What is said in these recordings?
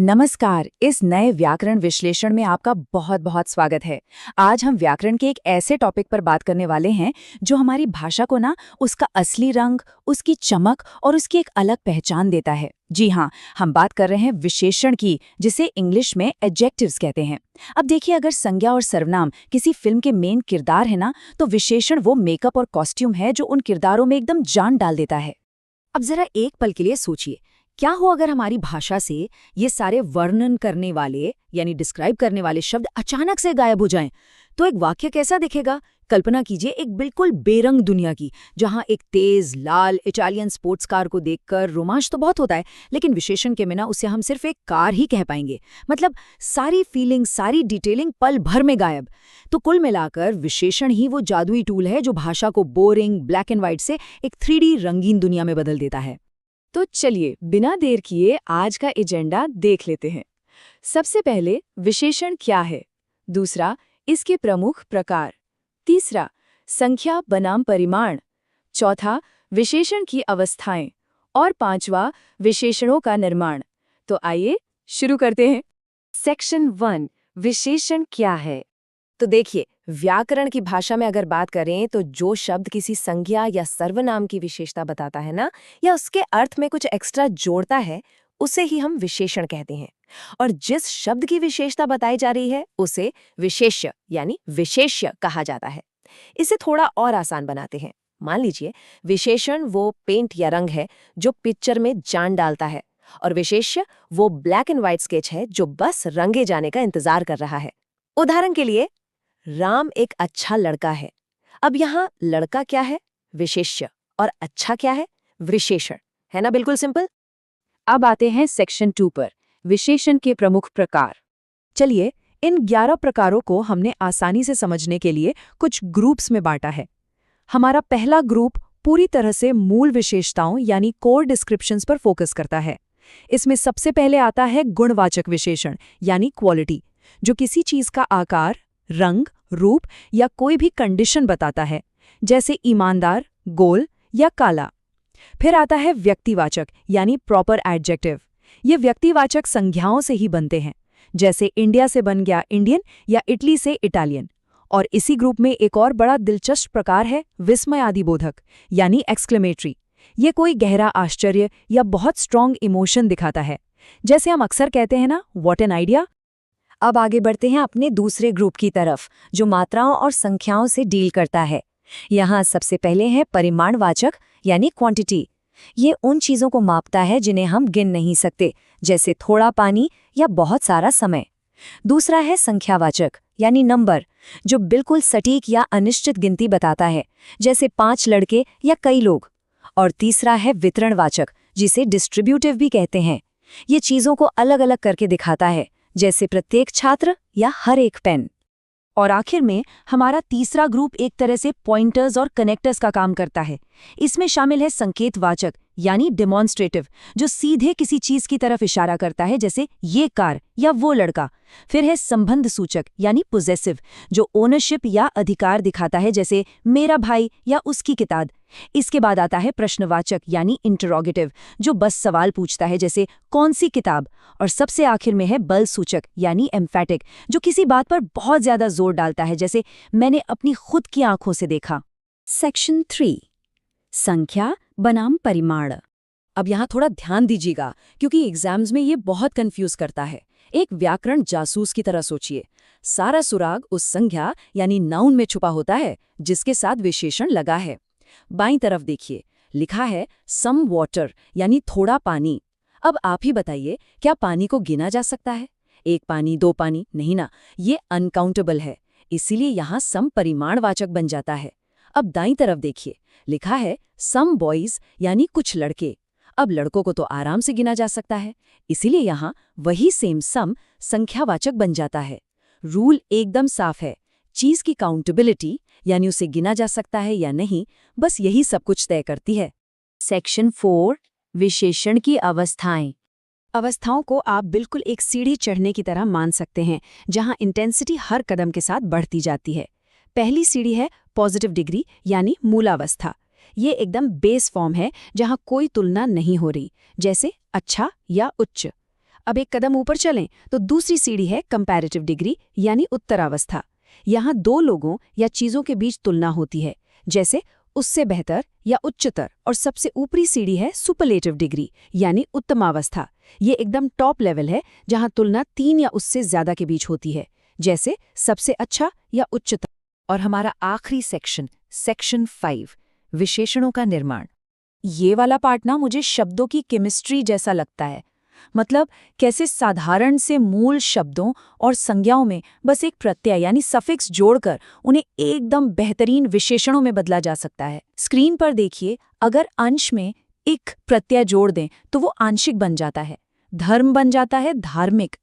नमस्कार। इस नए व्याकरण विश्लेषण में आपका बहुत बहुत स्वागत है। आज हम व्याकरण के एक ऐसे टॉपिक पर बात करने वाले हैं जो हमारी भाषा को ना उसका असली रंग, उसकी चमक और उसकी एक अलग पहचान देता है। जी हाँ, हम बात कर रहे हैं विशेषण की, जिसे इंग्लिश में एडजेक्टिव्स कहते हैं। अब देखिए, अगर संज्ञा और सर्वनाम किसी फिल्म के मेन किरदार है ना, तो विशेषण वो मेकअप और कॉस्ट्यूम है जो उन किरदारों में एकदम जान डाल देता है। अब जरा एक पल के लिए सोचिए, क्या हो अगर हमारी भाषा से ये सारे वर्णन करने वाले यानी डिस्क्राइब करने वाले शब्द अचानक से गायब हो जाएं? तो एक वाक्य कैसा दिखेगा? कल्पना कीजिए एक बिल्कुल बेरंग दुनिया की, जहां एक तेज लाल इटालियन स्पोर्ट्स कार को देखकर रोमांच तो बहुत होता है, लेकिन विशेषण के बिना उसे हम सिर्फ एक कार ही कह पाएंगे। मतलब सारी फीलिंग, सारी डिटेलिंग पल भर में गायब। तो कुल मिलाकर विशेषण ही वो जादुई टूल है जो भाषा को बोरिंग ब्लैक एंड व्हाइट से एक 3D रंगीन दुनिया में बदल देता है। तो चलिए बिना देर किए आज का एजेंडा देख लेते हैं। सबसे पहले विशेषण क्या है, दूसरा इसके प्रमुख प्रकार, तीसरा संख्या बनाम परिमाण, चौथा विशेषण की अवस्थाएं और पांचवा विशेषणों का निर्माण। तो आइए शुरू करते हैं। सेक्शन 1, विशेषण क्या है? तो देखिए, व्याकरण की भाषा में अगर बात करें तो जो शब्द किसी संज्ञा या सर्वनाम की विशेषता बताता है ना, या उसके अर्थ में कुछ एक्स्ट्रा जोड़ता है, उसे ही हम विशेषण कहते हैं। और जिस शब्द की विशेषता बताई जा रही है उसे विशेष्य यानी विशेष्य कहा जाता है। इसे थोड़ा और आसान बनाते हैं। मान लीजिए विशेषण वो पेंट या रंग है जो पिक्चर में जान डालता है, और विशेष्य वो ब्लैक एंड व्हाइट स्केच है जो बस रंगे जाने का इंतजार कर रहा है। उदाहरण के लिए, राम एक अच्छा लड़का है। अब यहाँ लड़का क्या है? विशेष्य। और अच्छा क्या है? विशेषण। है ना बिल्कुल सिंपल। अब आते हैं सेक्शन 2 पर, विशेषण के प्रमुख प्रकार। चलिए, इन 11 प्रकारों को हमने आसानी से समझने के लिए कुछ ग्रुप्स में बांटा है। हमारा पहला ग्रुप पूरी तरह से मूल विशेषताओं यानी कोर डिस्क्रिप्शंस पर फोकस करता है। इसमें सबसे पहले आता है गुणवाचक विशेषण यानी क्वालिटी, जो किसी चीज का आकार, रंग, रूप या कोई भी कंडीशन बताता है, जैसे ईमानदार, गोल या काला। फिर आता है व्यक्तिवाचक यानी प्रॉपर एडजेक्टिव। ये व्यक्तिवाचक संज्ञाओं से ही बनते हैं, जैसे इंडिया से बन गया इंडियन या इटली से इटालियन। और इसी ग्रुप में एक और बड़ा दिलचस्प प्रकार है विस्मयादिबोधक यानी एक्सक्लेमेटरी। ये कोई गहरा आश्चर्य या बहुत स्ट्रॉन्ग इमोशन दिखाता है, जैसे हम अक्सर कहते हैं ना, व्हाट एन आइडिया। अब आगे बढ़ते हैं अपने दूसरे ग्रुप की तरफ, जो मात्राओं और संख्याओं से डील करता है। यहाँ सबसे पहले है परिमाणवाचक यानी क्वांटिटी। ये उन चीज़ों को मापता है जिन्हें हम गिन नहीं सकते, जैसे थोड़ा पानी या बहुत सारा समय। दूसरा है संख्यावाचक यानी नंबर, जो बिल्कुल सटीक या अनिश्चित गिनती बताता है, जैसे 5 लड़के या कई लोग। और तीसरा है वितरणवाचक, जिसे डिस्ट्रीब्यूटिव भी कहते हैं। ये चीज़ों को अलग अलग करके दिखाता है, जैसे प्रत्येक छात्र या हर एक पेन। और आखिर में हमारा तीसरा ग्रुप एक तरह से पॉइंटर्स और कनेक्टर्स का काम करता है। इसमें शामिल है संकेतवाचक यानी डेमॉन्स्ट्रेटिव, जो सीधे किसी चीज की तरफ इशारा करता है, जैसे ये कार या वो लड़का। फिर है संबंध सूचक यानी पोजेसिव, जो ओनरशिप या अधिकार दिखाता है, जैसे मेरा भाई या उसकी किताब। इसके बाद आता है प्रश्नवाचक यानी इंटरोगेटिव, जो बस सवाल पूछता है, जैसे कौन सी किताब। और सबसे आखिर में है बल सूचक यानी एम्फैटिक, जो किसी बात पर बहुत ज्यादा जोर डालता है, जैसे मैंने अपनी खुद की आंखों से देखा। सेक्शन 3, संख्या बनाम परिमाण। अब यहाँ थोड़ा ध्यान दीजिएगा, क्योंकि एग्जाम्स में ये बहुत कंफ्यूज करता है। एक व्याकरण जासूस की तरह सोचिए। सारा सुराग उस संज्ञा यानी नाउन में छुपा होता है जिसके साथ विशेषण लगा है। बाईं तरफ देखिए, लिखा है सम वाटर यानी थोड़ा पानी। अब आप ही बताइए, क्या पानी को गिना जा सकता है? 1 पानी, 2 पानी? नहीं ना, ये अनकाउंटेबल है। इसीलिए यहाँ सम परिमाणवाचक बन जाता है। अब दाईं तरफ देखिए, लिखा है सम बॉयज यानी कुछ लड़के। अब लड़कों को तो आराम से गिना जा सकता है, इसीलिए यहाँ वही सेम सम संख्यावाचक बन जाता है। रूल एकदम साफ है, चीज की काउंटेबिलिटी यानी उसे गिना जा सकता है या नहीं, बस यही सब कुछ तय करती है। सेक्शन 4, विशेषण की अवस्थाएं। अवस्थाओं को आप बिल्कुल एक सीढ़ी चढ़ने की तरह मान सकते हैं, जहां इंटेंसिटी हर कदम के साथ बढ़ती जाती है। पहली सीढ़ी है पॉजिटिव डिग्री यानी मूलावस्था। ये एकदम बेस फॉर्म है, जहां कोई तुलना नहीं हो रही, जैसे अच्छा या उच्च। अब एक कदम ऊपर चलें तो दूसरी सीढ़ी है कंपैरेटिव डिग्री यानी उत्तरावस्था। यहाँ दो लोगों या चीजों के बीच तुलना होती है, जैसे उससे बेहतर या उच्चतर, और सबसे ऊपरी सीढ़ी है सुपरलेटिव डिग्री यानी उत्तमावस्था। ये एकदम टॉप लेवल है जहाँ तुलना 3 या उससे ज्यादा के बीच होती है, जैसे सबसे अच्छा या उच्चतर। और हमारा आखिरी सेक्शन 5, विशेषणों का निर्माण। ये वाला पार्ट ना मुझे शब्दों की केमिस्ट्री जैसा लगता है। मतलब कैसे साधारण से मूल शब्दों और संज्ञाओं में बस एक प्रत्यय यानी सफिक्स जोड़कर उन्हें एकदम बेहतरीन विशेषणों में बदला जा सकता है। स्क्रीन पर देखिए, अगर अंश में एक प्रत्यय जोड़ दें तो वो आंशिक बन जाता है, धर्म बन जाता है धार्मिक।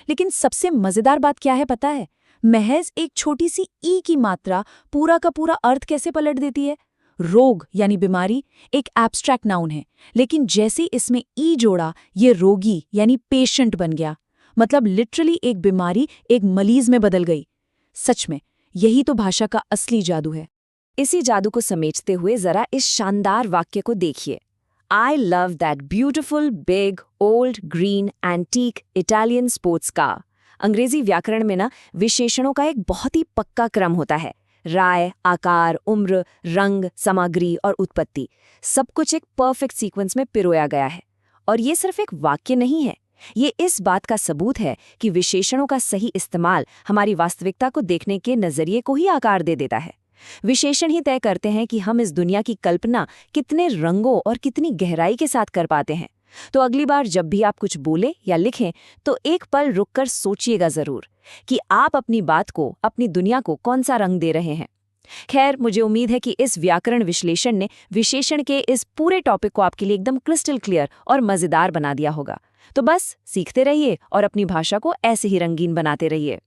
लेकिन सबसे मजेदार बात क्या है पता है? महज एक छोटी सी ई की मात्रा पूरा का पूरा अर्थ कैसे पलट देती है। रोग यानी बीमारी एक एब्स्ट्रैक्ट नाउन है, लेकिन जैसे इसमें ई जोड़ा ये रोगी यानी पेशेंट बन गया। मतलब लिटरली एक बीमारी एक मरीज में बदल गई। सच में यही तो भाषा का असली जादू है। इसी जादू को समेटते हुए जरा इस शानदार वाक्य को देखिए। I love that beautiful, big, old, green, antique Italian sports car। अंग्रेजी व्याकरण में ना विशेषणों का एक बहुत ही पक्का क्रम होता है। राय, आकार, उम्र, रंग, सामग्री और उत्पत्ति, सब कुछ एक परफेक्ट सीक्वेंस में पिरोया गया है। और ये सिर्फ एक वाक्य नहीं है, ये इस बात का सबूत है कि विशेषणों का सही इस्तेमाल हमारी वास्तविकता को देखने के नजरिए को ही आकार दे देता है। विशेषण ही तय करते हैं कि हम इस दुनिया की कल्पना कितने रंगों और कितनी गहराई के साथ कर पाते हैं। तो अगली बार जब भी आप कुछ बोले या लिखें तो एक पल रुककर सोचिएगा जरूर कि आप अपनी बात को, अपनी दुनिया को कौन सा रंग दे रहे हैं। खैर, मुझे उम्मीद है कि इस व्याकरण विश्लेषण ने विशेषण के इस पूरे टॉपिक को आपके लिए एकदम क्रिस्टल क्लियर और मजेदार बना दिया होगा। तो बस सीखते रहिए और अपनी भाषा को ऐसे ही रंगीन बनाते रहिए।